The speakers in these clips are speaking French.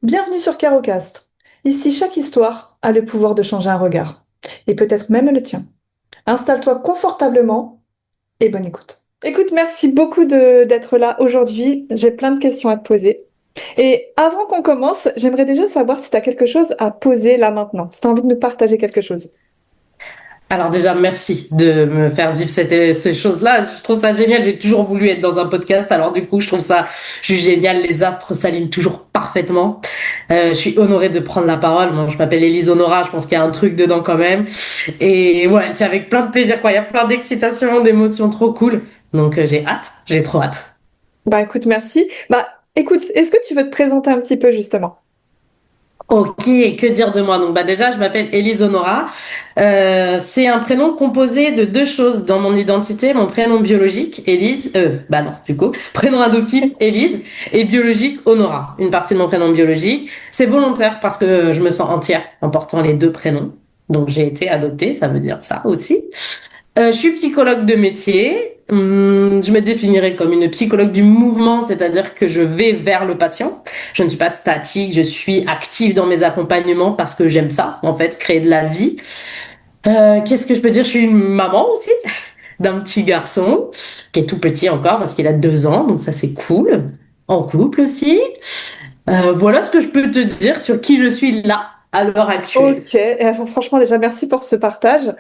Bienvenue sur Carocast. Ici, chaque histoire a le pouvoir de changer un regard, et peut-être même le tien. Installe-toi confortablement et bonne écoute. Écoute, merci beaucoup d'être là aujourd'hui. J'ai plein de questions à te poser. Et avant qu'on commence, j'aimerais déjà savoir si tu as quelque chose à poser là maintenant, si tu as envie de nous partager quelque chose. Alors déjà, merci de me faire vivre ces choses-là. Je trouve ça génial. J'ai toujours voulu être dans un podcast. Alors du coup, je trouve ça juste génial. Les astres s'alignent toujours parfaitement. Je suis honorée de prendre la parole. Moi, je m'appelle Élise Honora. Je pense qu'il y a un truc dedans quand même. Et ouais, c'est avec plein de plaisir, quoi. Il y a plein d'excitation, d'émotions trop cool. Donc j'ai hâte. J'ai trop hâte. Bah écoute, merci. Bah écoute, est-ce que tu veux te présenter un petit peu justement? Ok, que dire de moi? Donc bah déjà, je m'appelle Élise Honora. C'est un prénom composé de deux choses dans mon identité. Mon prénom biologique, Élise, bah non, du coup, prénom adoptif, Élise, et biologique, Honora. Une partie de mon prénom biologique. C'est volontaire parce que je me sens entière en portant les deux prénoms. Donc j'ai été adoptée, ça veut dire ça aussi. Je suis psychologue de métier. Je me définirais comme une psychologue du mouvement, c'est-à-dire que je vais vers le patient. Je ne suis pas statique, je suis active dans mes accompagnements parce que j'aime ça, en fait, créer de la vie. Qu'est-ce que je peux dire? Je suis une maman aussi d'un petit garçon qui est tout petit encore parce qu'il a 2 ans, donc ça c'est cool. En couple aussi. Voilà ce que je peux te dire sur qui je suis là à l'heure actuelle. Ok, franchement déjà merci pour ce partage.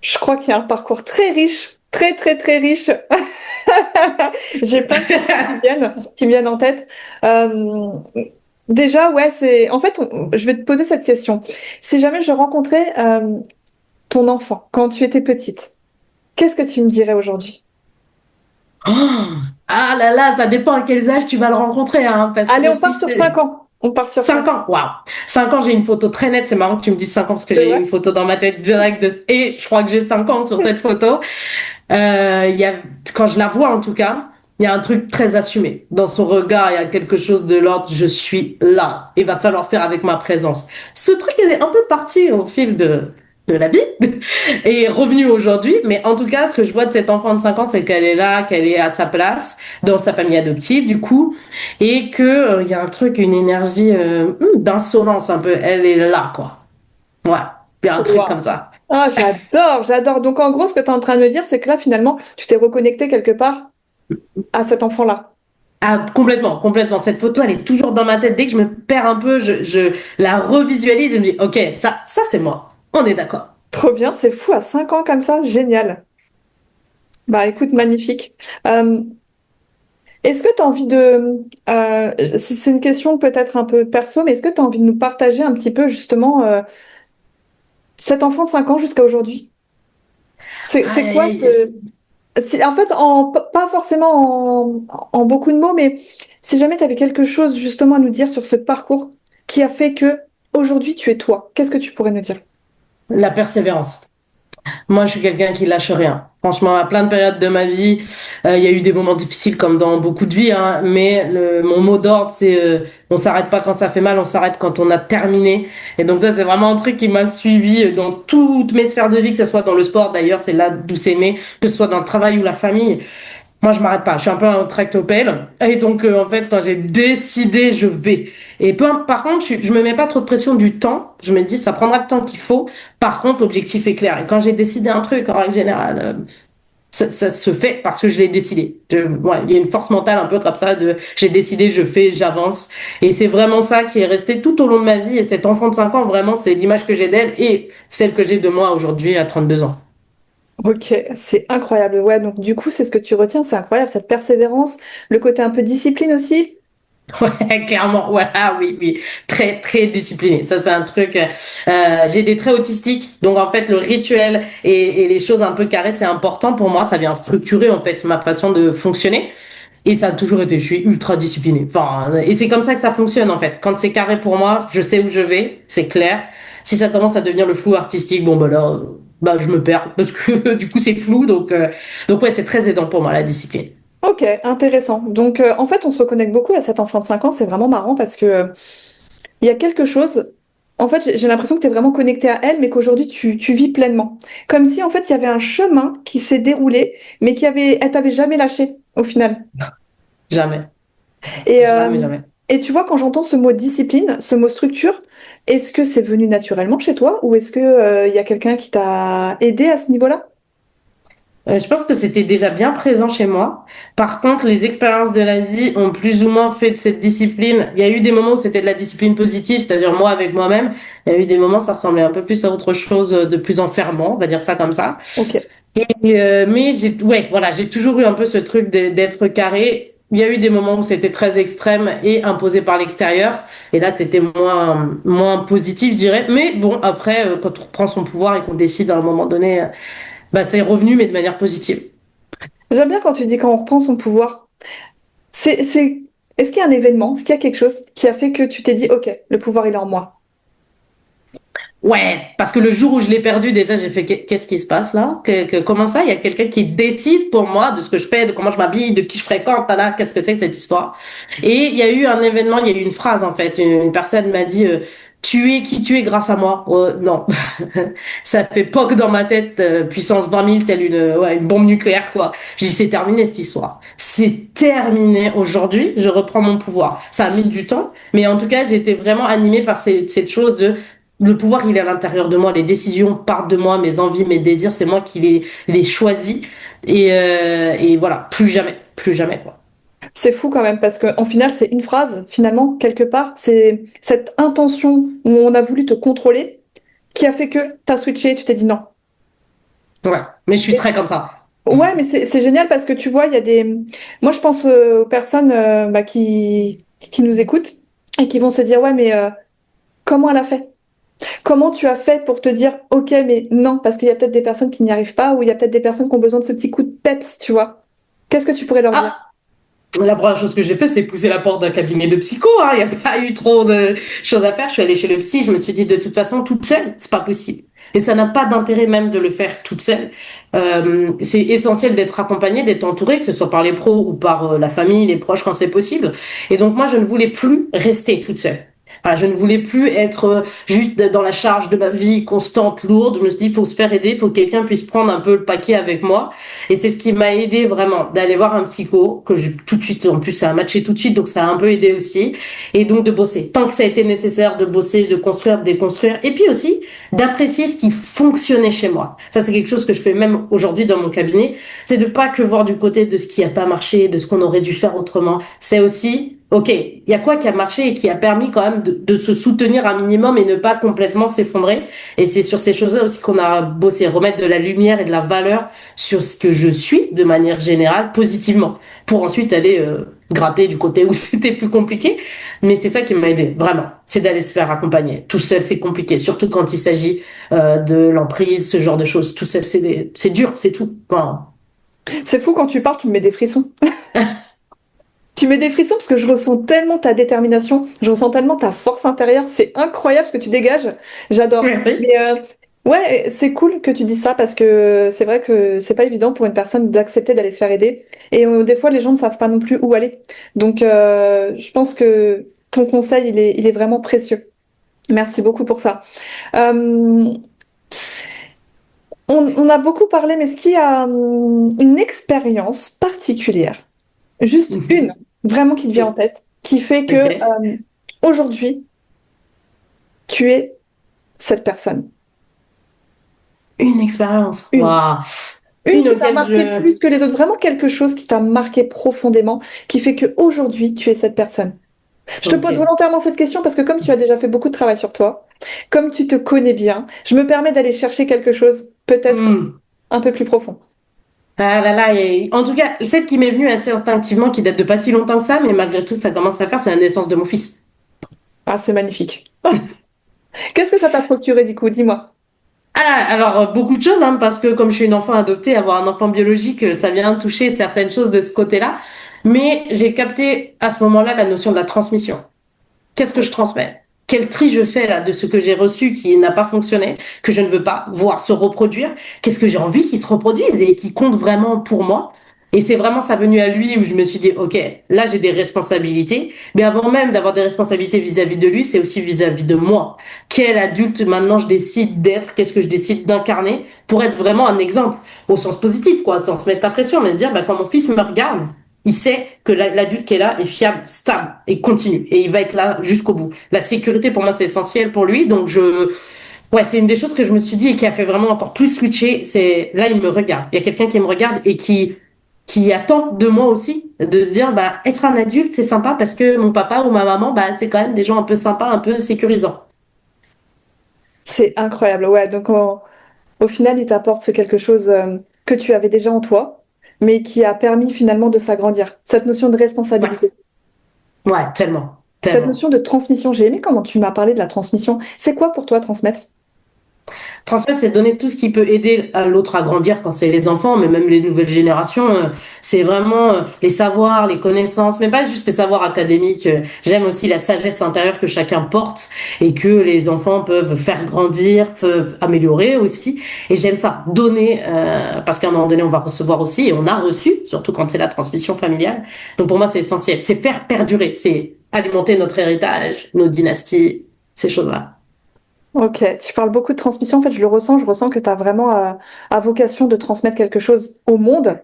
Je crois qu'il y a un parcours très riche, très très très riche. J'ai plein de questions qui me viennent en tête. Euh, Déjà, ouais, c'est. En fait, je vais te poser cette question. Si jamais je rencontrais ton enfant quand tu étais petite, qu'est-ce que tu me dirais aujourd'hui? Oh, ah là là, ça dépend à quels âges tu vas le rencontrer, hein, parce Allez, que on part si sur 5 c'est ans. On part sur 5 5 ans. ans, waouh, 5 ans, j'ai une photo très nette, c'est marrant que tu me dises 5 ans parce que C'est j'ai vrai? une photo dans ma tête directe et je crois que j'ai 5 ans sur cette photo. Il y a, quand je la vois en tout cas, il y a un truc très assumé. Dans son regard, il y a quelque chose de l'ordre, je suis là, il va falloir faire avec ma présence. Ce truc est un peu parti au fil de la vie et est revenu aujourd'hui. Mais en tout cas, ce que je vois de cet enfant de 5 ans, c'est qu'elle est là, qu'elle est à sa place, dans sa famille adoptive, du coup, et que, il y a un truc, une énergie d'insolence un peu. Elle est là, quoi. Ouais, il y a un truc Waouh. comme ça. Ah, j'adore, j'adore. Donc, en gros, ce que tu es en train de me dire, c'est que là, finalement, tu t'es reconnecté quelque part à cet enfant-là. Ah, complètement, complètement. Cette photo, elle est toujours dans ma tête. Dès que je me perds un peu, je la revisualise et me dis, OK, ça c'est moi. On est d'accord. Trop bien, c'est fou, à 5 ans comme ça, génial. Bah, écoute, magnifique. Euh, Est-ce que tu as envie de... c'est une question peut-être un peu perso, mais est-ce que tu as envie de nous partager un petit peu justement cet enfant de 5 ans jusqu'à aujourd'hui? C'est quoi Aïe, ce... En fait, pas forcément en beaucoup de mots, mais si jamais tu avais quelque chose justement à nous dire sur ce parcours qui a fait que aujourd'hui tu es toi, qu'est-ce que tu pourrais nous dire? la persévérance. Moi, je suis quelqu'un qui lâche rien. Franchement, à plein de périodes de ma vie, il y a eu des moments difficiles comme dans beaucoup de vies, hein, mais mon mot d'ordre, c'est on s'arrête pas quand ça fait mal, on s'arrête quand on a terminé. Et donc ça, c'est vraiment un truc qui m'a suivi dans toutes mes sphères de vie, que ce soit dans le sport d'ailleurs, c'est là d'où c'est né, que ce soit dans le travail ou la famille. Moi, je m'arrête pas. Je suis un peu un tractopelle. Et donc, en fait, quand j'ai décidé, je vais. Et par contre, je me mets pas trop de pression du temps. Je me dis, ça prendra le temps qu'il faut. Par contre, l'objectif est clair. Et quand j'ai décidé un truc, en règle générale, ça se fait parce que je l'ai décidé. Ouais, il y a une force mentale un peu comme ça de j'ai décidé, je fais, j'avance. Et c'est vraiment ça qui est resté tout au long de ma vie. Et cet enfant de 5 ans, vraiment, c'est l'image que j'ai d'elle et celle que j'ai de moi aujourd'hui à 32 ans. Ok, c'est incroyable. Ouais, donc du coup, c'est ce que tu retiens, c'est incroyable, cette persévérance, le côté un peu discipline aussi. Ouais, clairement, voilà, oui, oui, très, très discipliné. Ça, c'est un truc. J'ai des traits autistiques, donc en fait, le rituel et les choses un peu carrées, c'est important pour moi. Ça vient structurer en fait ma façon de fonctionner. Et ça a toujours été. Je suis ultra disciplinée. Enfin, et c'est comme ça que ça fonctionne en fait. Quand c'est carré pour moi, je sais où je vais, c'est clair. Si ça commence à devenir le flou artistique, bon bah là, bah je me perds parce que du coup c'est flou. Donc ouais, c'est très aidant pour moi la discipline. Ok, intéressant. Donc en fait, on se reconnecte beaucoup à cet enfant de 5 ans, c'est vraiment marrant parce que il y a quelque chose, en fait, j'ai l'impression que tu es vraiment connecté à elle, mais qu'aujourd'hui tu vis pleinement. Comme si en fait, il y avait un chemin qui s'est déroulé, mais elle t'avait jamais lâché au final. Jamais, Et jamais, jamais. Et tu vois, quand j'entends ce mot discipline, ce mot structure, est-ce que c'est venu naturellement chez toi ou est-ce que, il y a quelqu'un qui t'a aidé à ce niveau-là? Je pense que c'était déjà bien présent chez moi. Par contre, les expériences de la vie ont plus ou moins fait de cette discipline. Il y a eu des moments où c'était de la discipline positive, c'est-à-dire moi avec moi-même. Il y a eu des moments où ça ressemblait un peu plus à autre chose de plus enfermant, on va dire ça comme ça. Ok. Mais ouais, voilà, j'ai toujours eu un peu ce truc d'être carré. Il y a eu des moments où c'était très extrême et imposé par l'extérieur. Et là, c'était moins positif, je dirais. Mais bon, après, quand on reprend son pouvoir et qu'on décide à un moment donné, bah, c'est revenu, mais de manière positive. J'aime bien quand tu dis quand on reprend son pouvoir. C'est... Est-ce qu'il y a un événement, est-ce qu'il y a quelque chose qui a fait que tu t'es dit, OK, le pouvoir, il est en moi? Ouais, parce que le jour où je l'ai perdu, déjà, j'ai fait qu'est-ce qui se passe là? Comment ça? Il y a quelqu'un qui décide pour moi de ce que je fais, de comment je m'habille, de qui je fréquente, tada, qu'est-ce que c'est que cette histoire? Et il y a eu un événement, il y a eu une phrase en fait. Une personne m'a dit tu es qui tu es grâce à moi. Non, ça fait poc dans ma tête, puissance 20 000, telle une bombe nucléaire quoi. J'ai dit c'est terminé cette histoire. C'est terminé aujourd'hui, je reprends mon pouvoir. Ça a mis du temps, mais en tout cas, j'ai été vraiment animée par cette chose de le pouvoir, il est à l'intérieur de moi. Les décisions partent de moi, mes envies, mes désirs, c'est moi qui les choisis. Et voilà, plus jamais, quoi. C'est fou quand même parce qu'en final, c'est une phrase, finalement, quelque part, c'est cette intention où on a voulu te contrôler qui a fait que t'as switché, tu t'es dit non. Ouais, mais je suis très comme ça. Ouais, mais c'est génial parce que tu vois, il y a des... Moi, je pense aux personnes bah, qui nous écoutent et qui vont se dire, ouais, mais comment elle a fait? Comment tu as fait pour te dire, ok, mais non, parce qu'il y a peut-être des personnes qui n'y arrivent pas ou il y a peut-être des personnes qui ont besoin de ce petit coup de peps, tu vois. Qu'est-ce que tu pourrais leur dire? Ah, la première chose que j'ai fait, c'est pousser la porte d'un cabinet de psycho. Hein. Il n'y a pas eu trop de choses à faire. Je suis allée chez le psy. Je me suis dit, de toute façon, toute seule, c'est pas possible. Et ça n'a pas d'intérêt même de le faire toute seule. C'est essentiel d'être accompagnée, d'être entourée, que ce soit par les pros ou par la famille, les proches quand c'est possible. Et donc moi, je ne voulais plus rester toute seule. Voilà, je ne voulais plus être juste dans la charge de ma vie constante, lourde. Je me suis dit, il faut se faire aider, il faut que quelqu'un puisse prendre un peu le paquet avec moi. Et c'est ce qui m'a aidé vraiment, d'aller voir un psycho, que j'ai tout de suite, en plus ça a matché tout de suite, donc ça a un peu aidé aussi. Et donc de bosser, tant que ça a été nécessaire de bosser, de construire, de déconstruire. Et puis aussi, d'apprécier ce qui fonctionnait chez moi. Ça, c'est quelque chose que je fais même aujourd'hui dans mon cabinet. C'est de pas que voir du côté de ce qui a pas marché, de ce qu'on aurait dû faire autrement. C'est aussi, OK, il y a quoi qui a marché et qui a permis quand même de se soutenir un minimum et ne pas complètement s'effondrer. Et c'est sur ces choses-là aussi qu'on a bossé, remettre de la lumière et de la valeur sur ce que je suis de manière générale, positivement, pour ensuite aller gratter du côté où c'était plus compliqué. Mais c'est ça qui m'a aidé, vraiment. C'est d'aller se faire accompagner. Tout seul, c'est compliqué, surtout quand il s'agit de l'emprise, ce genre de choses. Tout seul, c'est dur, c'est tout. Enfin, C'est fou quand tu parles, tu me mets des frissons. Tu mets des frissons parce que je ressens tellement ta détermination, je ressens tellement ta force intérieure. C'est incroyable ce que tu dégages. J'adore. merci. Mais ouais, c'est cool que tu dis ça parce que c'est vrai que c'est pas évident pour une personne d'accepter d'aller se faire aider. Et des fois, les gens ne savent pas non plus où aller. Donc, je pense que ton conseil, il est vraiment précieux. Merci beaucoup pour ça. Euh, on a beaucoup parlé, mais est-ce qu'il y a une expérience particulière, juste une, vraiment qui te vient en tête, qui fait que Ok. aujourd'hui, tu es cette personne? Une expérience. Une. Waouh. Une Une qui t'a auquel marqué je... plus que les autres, vraiment quelque chose qui t'a marqué profondément, qui fait que aujourd'hui, tu es cette personne. Je te pose Ok. volontairement cette question parce que comme tu as déjà fait beaucoup de travail sur toi, comme tu te connais bien, je me permets d'aller chercher quelque chose peut-être Hmm. un peu plus profond. Ah là là, en tout cas, celle qui m'est venue assez instinctivement, qui date de pas si longtemps que ça, mais malgré tout, ça commence à faire, c'est la naissance de mon fils. Ah, c'est magnifique. Qu'est-ce que ça t'a procuré du coup? Dis-moi. Ah, alors, beaucoup de choses, hein, parce que comme je suis une enfant adoptée, avoir un enfant biologique, ça vient toucher certaines choses de ce côté-là. Mais j'ai capté à ce moment-là la notion de la transmission. Qu'est-ce que je transmets? Quel tri je fais là de ce que j'ai reçu qui n'a pas fonctionné, que je ne veux pas voir se reproduire? Qu'est-ce que j'ai envie qu'il se reproduise et qui compte vraiment pour moi? Et c'est vraiment ça venu à lui où je me suis dit, OK, là j'ai des responsabilités, mais avant même d'avoir des responsabilités vis-à-vis de lui, c'est aussi vis-à-vis de moi. Quel adulte maintenant je décide d'être, qu'est-ce que je décide d'incarner pour être vraiment un exemple, au sens positif, quoi, sans se mettre la pression, mais se dire, bah, quand mon fils me regarde, il sait que l'adulte qui est là est fiable, stable et continue. Et il va être là jusqu'au bout. La sécurité, pour moi, c'est essentiel pour lui. Donc, ouais, c'est une des choses que je me suis dit et qui a fait vraiment encore plus switcher. C'est là, il me regarde. Il y a quelqu'un qui me regarde et qui attend de moi aussi de se dire, bah, être un adulte, c'est sympa parce que mon papa ou ma maman, bah, c'est quand même des gens un peu sympas, un peu sécurisants. C'est incroyable. Ouais, donc au final, il t'apporte ce quelque chose que tu avais déjà en toi, mais qui a permis finalement de s'agrandir. Cette notion de Ouais, responsabilité, ouais, tellement, cette tellement. notion de transmission. J'ai aimé comment tu m'as parlé de la transmission. C'est quoi pour toi transmettre? Transmettre, c'est donner tout ce qui peut aider à l'autre à grandir quand c'est les enfants, mais même les nouvelles générations. C'est vraiment les savoirs, les connaissances, mais pas juste les savoirs académiques. J'aime aussi la sagesse intérieure que chacun porte et que les enfants peuvent faire grandir, peuvent améliorer aussi. Et j'aime ça, donner, parce qu'à un moment donné, on va recevoir aussi, et on a reçu, surtout quand c'est la transmission familiale. Donc pour moi, c'est essentiel. C'est faire perdurer, c'est alimenter notre héritage, nos dynasties, ces choses-là. Ok, tu parles beaucoup de transmission. En fait, je ressens que tu as vraiment à vocation de transmettre quelque chose au monde.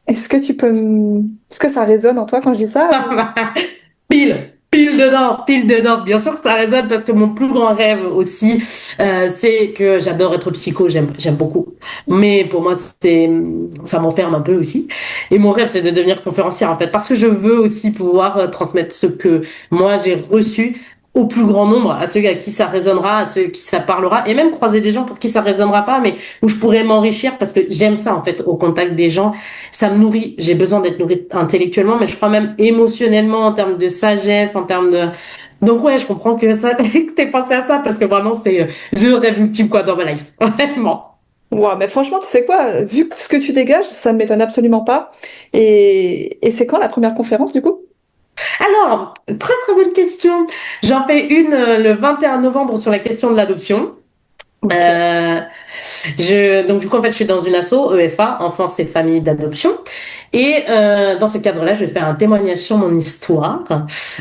Est-ce que ça résonne en toi quand je dis ça ou... Pile dedans. Bien sûr que ça résonne parce que mon plus grand rêve aussi, c'est que j'adore être psycho, j'aime beaucoup. Mais pour moi, ça m'enferme un peu aussi. Et mon rêve, c'est de devenir conférencière en fait, parce que je veux aussi pouvoir transmettre ce que moi j'ai reçu au plus grand nombre, à ceux à qui ça résonnera, à ceux qui ça parlera, et même croiser des gens pour qui ça résonnera pas, mais où je pourrais m'enrichir parce que j'aime ça en fait, au contact des gens ça me nourrit. J'ai besoin d'être nourrie intellectuellement, mais je crois même émotionnellement en termes de sagesse, en termes de. Donc ouais, je comprends que ça, que t'aies pensé à ça parce que vraiment c'est le rêve ultime quoi dans ma life, vraiment. Ouais, mais franchement, tu sais quoi, vu ce que tu dégages, ça ne m'étonne absolument pas. Et c'est quand la première conférence du coup? Alors, très très bonne question. J'en fais une le 21 novembre sur la question de l'adoption. Ok. Euh, donc du coup en fait je suis dans une asso EFA Enfance et Famille d'Adoption et dans ce cadre-là je vais faire un témoignage sur mon histoire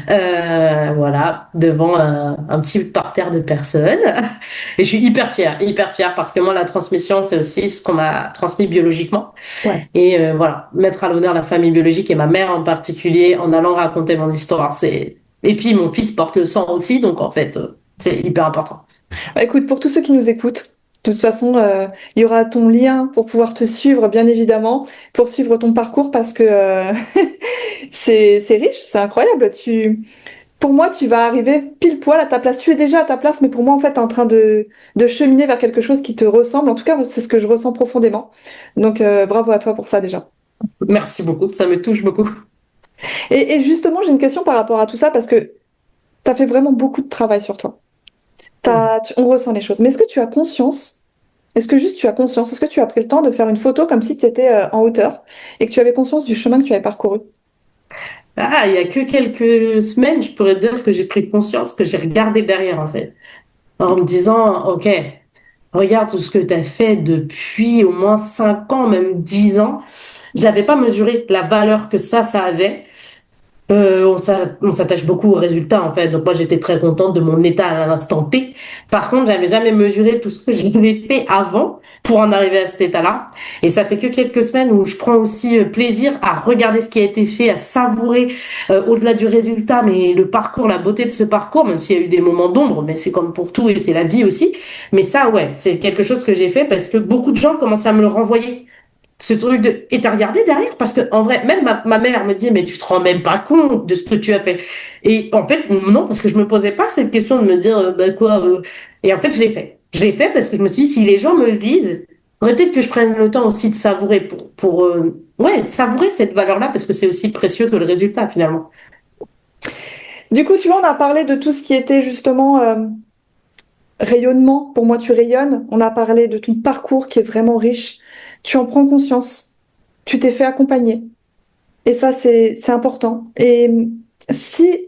voilà devant un petit parterre de personnes et je suis hyper fière parce que moi la transmission c'est aussi ce qu'on m'a transmis biologiquement Ouais. et voilà mettre à l'honneur la famille biologique et ma mère en particulier en allant raconter mon histoire c'est et puis mon fils porte le sang aussi donc en fait c'est hyper important. Bah, écoute, pour tous ceux qui nous écoutent, de toute façon, il y aura ton lien pour pouvoir te suivre, bien évidemment, pour suivre ton parcours parce que c'est riche, c'est incroyable. Pour moi, tu vas arriver pile poil à ta place. Tu es déjà à ta place, mais pour moi, en fait, tu es en train de cheminer vers quelque chose qui te ressemble. En tout cas, c'est ce que je ressens profondément. Donc, bravo à toi pour ça déjà. Merci beaucoup, ça me touche beaucoup. Et justement, j'ai une question par rapport à tout ça parce que tu as fait vraiment beaucoup de travail sur toi. On ressent les choses. Mais est-ce que tu as conscience? Est-ce que juste tu as conscience? Est-ce que tu as pris le temps de faire une photo comme si tu étais en hauteur et que tu avais conscience du chemin que tu avais parcouru? Ah, il y a que quelques semaines, je pourrais dire que j'ai pris conscience, que j'ai regardé derrière, en fait, en me disant, OK, regarde tout ce que tu as fait depuis au moins 5 ans, même 10 ans. J'avais pas mesuré la valeur que ça avait. On s'attache beaucoup aux résultats en fait. Donc moi j'étais très contente de mon état à l'instant T. Par contre, j'avais jamais mesuré tout ce que j'avais fait avant pour en arriver à cet état-là. Et ça fait que quelques semaines où je prends aussi plaisir à regarder ce qui a été fait, à savourer au-delà du résultat, mais le parcours, la beauté de ce parcours, même s'il y a eu des moments d'ombre, mais c'est comme pour tout et c'est la vie aussi. Mais ça, ouais, c'est quelque chose que j'ai fait parce que beaucoup de gens commençaient à me le renvoyer ce truc de et t'as regardé derrière parce que en vrai même ma mère me dit mais tu te rends même pas compte de ce que tu as fait et en fait non parce que je me posais pas cette question de me dire bah quoi et en fait je l'ai fait parce que je me suis dit si les gens me le disent faudrait peut-être que je prenne le temps aussi de savourer pour ouais savourer cette valeur-là parce que c'est aussi précieux que le résultat finalement. Du coup, tu vois, on a parlé de tout ce qui était justement rayonnement. Pour moi, tu rayonnes. On a parlé de ton parcours qui est vraiment riche. Tu en prends conscience. Tu t'es fait accompagner. Et ça, c'est important. Et si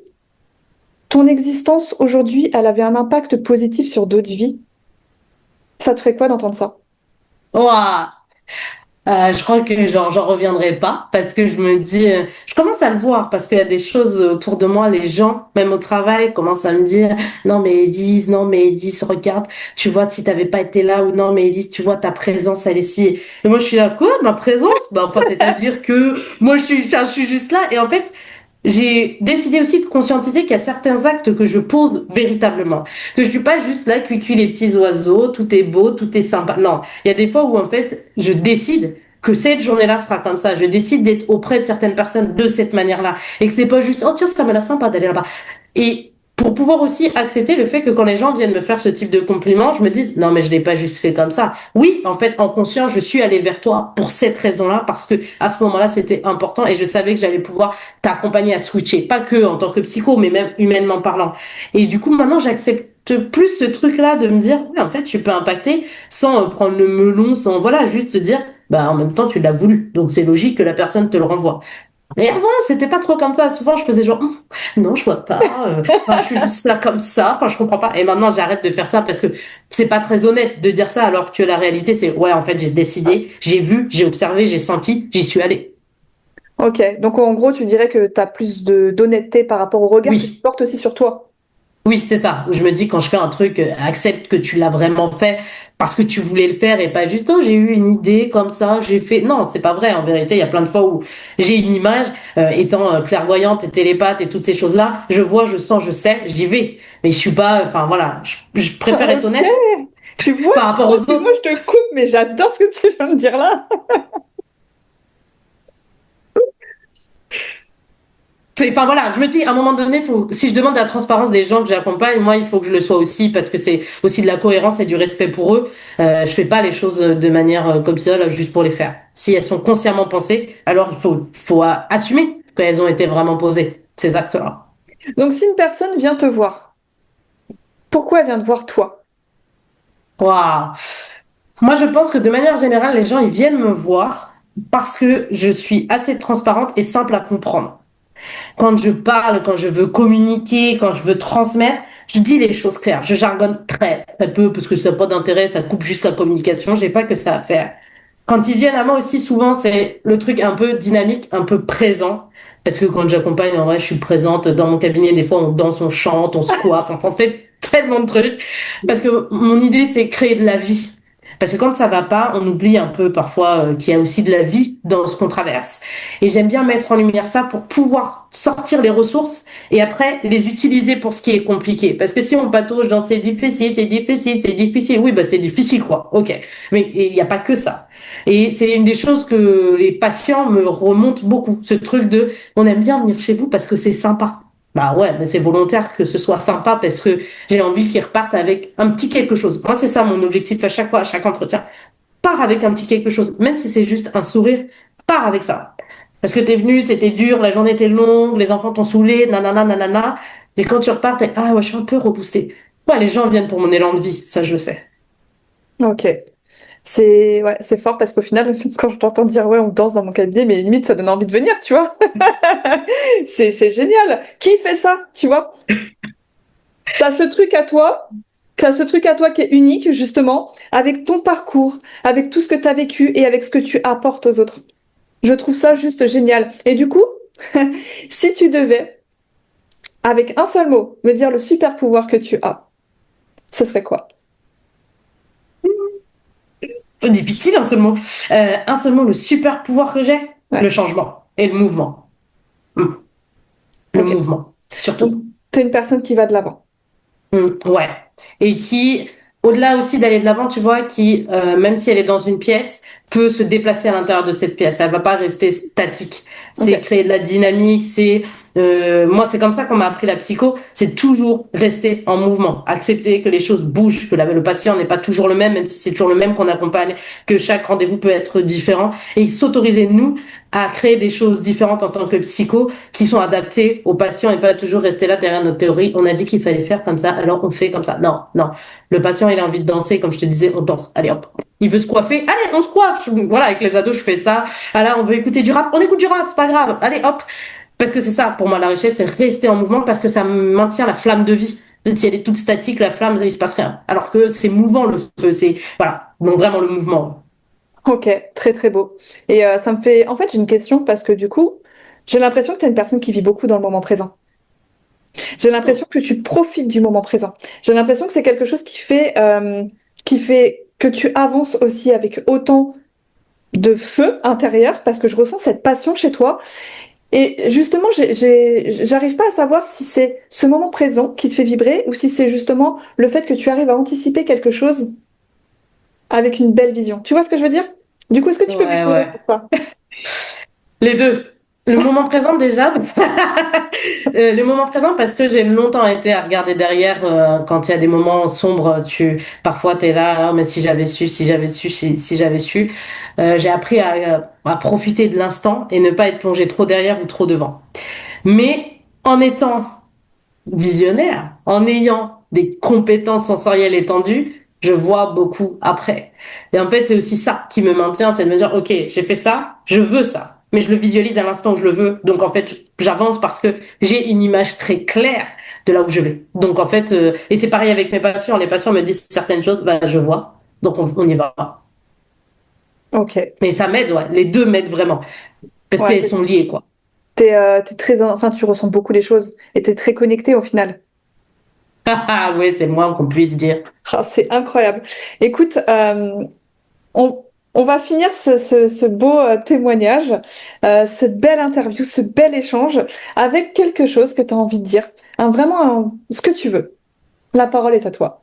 ton existence aujourd'hui, elle avait un impact positif sur d'autres vies, ça te ferait quoi d'entendre ça? Ouah. Je crois que genre j'en reviendrai pas parce que je me dis, je commence à le voir parce qu'il y a des choses autour de moi, les gens, même au travail, commencent à me dire, non mais Élise, non mais Élise, regarde, tu vois si t'avais pas été là ou non mais Élise, tu vois ta présence elle est si. Et moi je suis là, quoi, ma présence? Bah enfin c'est-à-dire que moi je suis juste là et en fait j'ai décidé aussi de conscientiser qu'il y a certains actes que je pose véritablement. Que je suis pas juste là, cuicui les petits oiseaux, tout est beau, tout est sympa. Non, il y a des fois où en fait, je décide que cette journée-là sera comme ça. Je décide d'être auprès de certaines personnes de cette manière-là. Et que c'est pas juste, oh tiens, ça m'a l'air sympa d'aller là-bas. Et pour pouvoir aussi accepter le fait que quand les gens viennent me faire ce type de compliment, je me dise, non, mais je l'ai pas juste fait comme ça. Oui, en fait, en conscience, je suis allée vers toi pour cette raison-là, parce que à ce moment-là, c'était important et je savais que j'allais pouvoir t'accompagner à switcher. Pas que en tant que psycho, mais même humainement parlant. Et du coup, maintenant, j'accepte plus ce truc-là de me dire, ouais, en fait, tu peux impacter sans prendre le melon, sans, voilà, juste te dire, bah, en même temps, tu l'as voulu. Donc, c'est logique que la personne te le renvoie. Et avant, c'était pas trop comme ça. Souvent, je faisais genre, non, je vois pas. Enfin, je suis juste là comme ça. Enfin, je comprends pas. Et maintenant, j'arrête de faire ça parce que c'est pas très honnête de dire ça alors que la réalité, c'est, ouais, en fait, j'ai décidé, j'ai vu, j'ai observé, j'ai senti, j'y suis allée. Ok, donc en gros, tu dirais que tu as plus de d'honnêteté par rapport au regard que tu Oui. portes aussi sur toi. Oui, c'est ça. Je me dis quand je fais un truc, accepte que tu l'as vraiment fait parce que tu voulais le faire et pas juste, oh, j'ai eu une idée comme ça, j'ai fait. Non, c'est pas vrai. En vérité, il y a plein de fois où j'ai une image, étant clairvoyante et télépathe et toutes ces choses-là, je vois, je sens, je sais, j'y vais. Mais je suis pas, enfin voilà, je préfère être Ok, honnête par tu rapport vois, aux excuse-moi, autres. je te coupe, mais j'adore ce que tu viens de dire là. Enfin voilà, je me dis à un moment donné, si je demande la transparence des gens que j'accompagne, moi il faut que je le sois aussi parce que c'est aussi de la cohérence et du respect pour eux. Je fais pas les choses de manière comme ça là, juste pour les faire. Si elles sont consciemment pensées, alors il faut assumer qu'elles ont été vraiment posées ces actes-là. Donc, si une personne vient te voir, pourquoi elle vient te voir toi? Waouh. Moi je pense que de manière générale, les gens ils viennent me voir parce que je suis assez transparente et simple à comprendre. Quand je parle, quand je veux communiquer, quand je veux transmettre, je dis les choses claires. Je jargonne très, très peu parce que ça n'a pas d'intérêt, ça coupe juste la communication. J'ai pas que ça à faire. Quand ils viennent à moi aussi, souvent, c'est le truc un peu dynamique, un peu présent. Parce que quand j'accompagne, en vrai, je suis présente dans mon cabinet. Des fois, on danse, on chante, on se coiffe. Enfin, on fait tellement de trucs. Parce que mon idée, c'est créer de la vie. Parce que quand ça va pas, on oublie un peu parfois qu'il y a aussi de la vie dans ce qu'on traverse. Et j'aime bien mettre en lumière ça pour pouvoir sortir les ressources et après les utiliser pour ce qui est compliqué. Parce que si on patauge dans c'est difficile, c'est difficile, c'est difficile, oui, bah c'est difficile quoi. Ok. Mais il n'y a pas que ça. Et c'est une des choses que les patients me remontent beaucoup. Ce truc de, on aime bien venir chez vous parce que c'est sympa. Bah ouais, mais c'est volontaire que ce soit sympa parce que j'ai envie qu'ils repartent avec un petit quelque chose. Moi, c'est ça mon objectif à chaque fois, à chaque entretien. Pars avec un petit quelque chose, même si c'est juste un sourire, pars avec ça. Parce que t'es venu, c'était dur, la journée était longue, les enfants t'ont saoulé, nanana, nanana. Et quand tu repars, t'es, ah ouais, je suis un peu reboosté. Ouais, les gens viennent pour mon élan de vie, ça je le sais. Ok. C'est ouais, c'est fort parce qu'au final, quand je t'entends dire ouais, on danse dans mon cabinet, mais limite ça donne envie de venir, tu vois. C'est génial. Qui fait ça, tu vois? T'as ce truc à toi, t'as ce truc à toi qui est unique justement, avec ton parcours, avec tout ce que t'as vécu et avec ce que tu apportes aux autres. Je trouve ça juste génial. Et du coup, si tu devais, avec un seul mot, me dire le super pouvoir que tu as, ce serait quoi? C'est difficile un seul mot, le super pouvoir que j'ai, le Ouais, changement et le mouvement. Hmm. Le ok. mouvement, Donc, surtout. t'es une personne qui va de l'avant. Ouais. Et qui, au-delà aussi d'aller de l'avant, tu vois, qui, même si elle est dans une pièce, peut se déplacer à l'intérieur de cette pièce. Elle va pas rester statique. C'est Ok. créer de la dynamique. Moi, c'est comme ça qu'on m'a appris la psycho. C'est toujours rester en mouvement, accepter que les choses bougent, que le patient n'est pas toujours le même si c'est toujours le même qu'on accompagne, que chaque rendez-vous peut être différent, et s'autoriser nous à créer des choses différentes en tant que psycho qui sont adaptées aux patients et pas toujours rester là derrière notre théorie. On a dit qu'il fallait faire comme ça, alors on fait comme ça. Non, non. Le patient, il a envie de danser, comme je te disais, on danse. Allez hop. Il veut se coiffer, allez, on se coiffe. Voilà, avec les ados, je fais ça. Ah là, on veut écouter du rap, on écoute du rap, c'est pas grave. Allez hop. Parce que c'est ça, pour moi, la richesse, c'est rester en mouvement parce que ça maintient la flamme de vie. Si elle est toute statique, la flamme, il se passe rien. Alors que c'est mouvant le feu, c'est voilà, donc vraiment le mouvement. Ok, très très beau. Et ça me fait... En fait, j'ai une question parce que du coup, j'ai l'impression que tu es une personne qui vit beaucoup dans le moment présent. J'ai l'impression que tu profites du moment présent. J'ai l'impression que c'est quelque chose qui fait que tu avances aussi avec autant de feu intérieur parce que je ressens cette passion chez toi. Et justement, j'arrive pas à savoir si c'est ce moment présent qui te fait vibrer ou si c'est justement le fait que tu arrives à anticiper quelque chose avec une belle vision. Tu vois ce que je veux dire? Du coup, est-ce que tu peux Ouais, m'éclairer ouais. sur ça? Les deux. Le moment présent déjà. Le moment présent parce que j'ai longtemps été à regarder derrière quand il y a des moments sombres, parfois tu es là, ah, mais si j'avais su, si j'avais su, si j'avais su. J'ai appris à profiter de l'instant et ne pas être plongé trop derrière ou trop devant. Mais en étant visionnaire, en ayant des compétences sensorielles étendues, je vois beaucoup après. Et en fait, c'est aussi ça qui me maintient, c'est de me dire, OK, j'ai fait ça, je veux ça, mais je le visualise à l'instant où je le veux. Donc en fait, j'avance parce que j'ai une image très claire de là où je vais. Donc en fait, et c'est pareil avec mes patients, les patients me disent certaines choses, bah, je vois, donc on y va. Ok. Mais ça m'aide, ouais, les deux m'aident vraiment, parce Ouais, qu'elles sont liées, quoi. t'es très, enfin, tu ressens beaucoup les choses et t'es très connecté au final. Ah ouais, c'est le moins qu'on puisse dire. Ah, c'est incroyable. Écoute, on, on va finir ce beau témoignage, cette belle interview, ce bel échange avec quelque chose que tu as envie de dire. Ce que tu veux. La parole est à toi.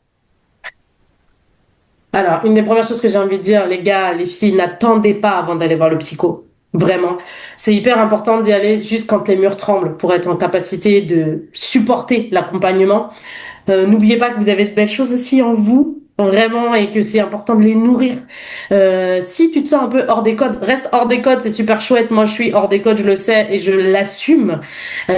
Alors, une des premières choses que j'ai envie de dire, les gars, les filles, n'attendez pas avant d'aller voir le psycho. Vraiment. C'est hyper important d'y aller juste quand les murs tremblent pour être en capacité de supporter l'accompagnement. N'oubliez pas que vous avez de belles choses aussi en vous, vraiment, et que c'est important de les nourrir. Si tu te sens un peu hors des codes, reste hors des codes, c'est super chouette. Moi, je suis hors des codes, je le sais et je l'assume.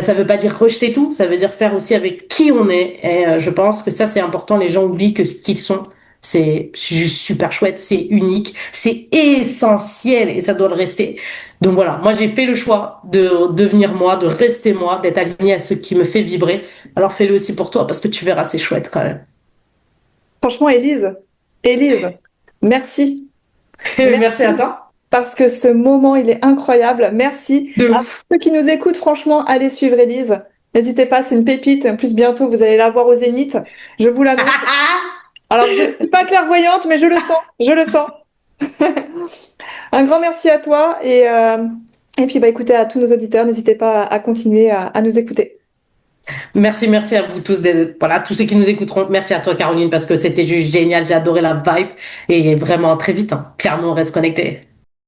Ça veut pas dire rejeter tout, ça veut dire faire aussi avec qui on est. Et je pense que ça, c'est important. Les gens oublient que ce qu'ils sont, c'est juste super chouette, c'est unique, c'est essentiel et ça doit le rester. Donc voilà, moi j'ai fait le choix de devenir moi, de rester moi, d'être aligné à ce qui me fait vibrer. Alors fais-le aussi pour toi parce que tu verras, c'est chouette quand même. Franchement, Élise, merci. Merci à Merci toi. parce que ce moment, il est incroyable. Merci De à ouf. ceux qui nous écoutent. Franchement, allez suivre Élise. N'hésitez pas, c'est une pépite. En plus, bientôt, vous allez la voir au Zénith. Je vous l'annonce. Alors, je ne suis pas clairvoyante, mais je le sens. Je le sens. Un grand merci à toi et puis bah, écoutez à tous nos auditeurs, n'hésitez pas à continuer à nous écouter. Merci, merci à vous tous, voilà, tous ceux qui nous écouteront. Merci à toi, Caroline, parce que c'était juste génial. J'ai adoré la vibe et vraiment très vite, hein. Clairement, on reste connecté.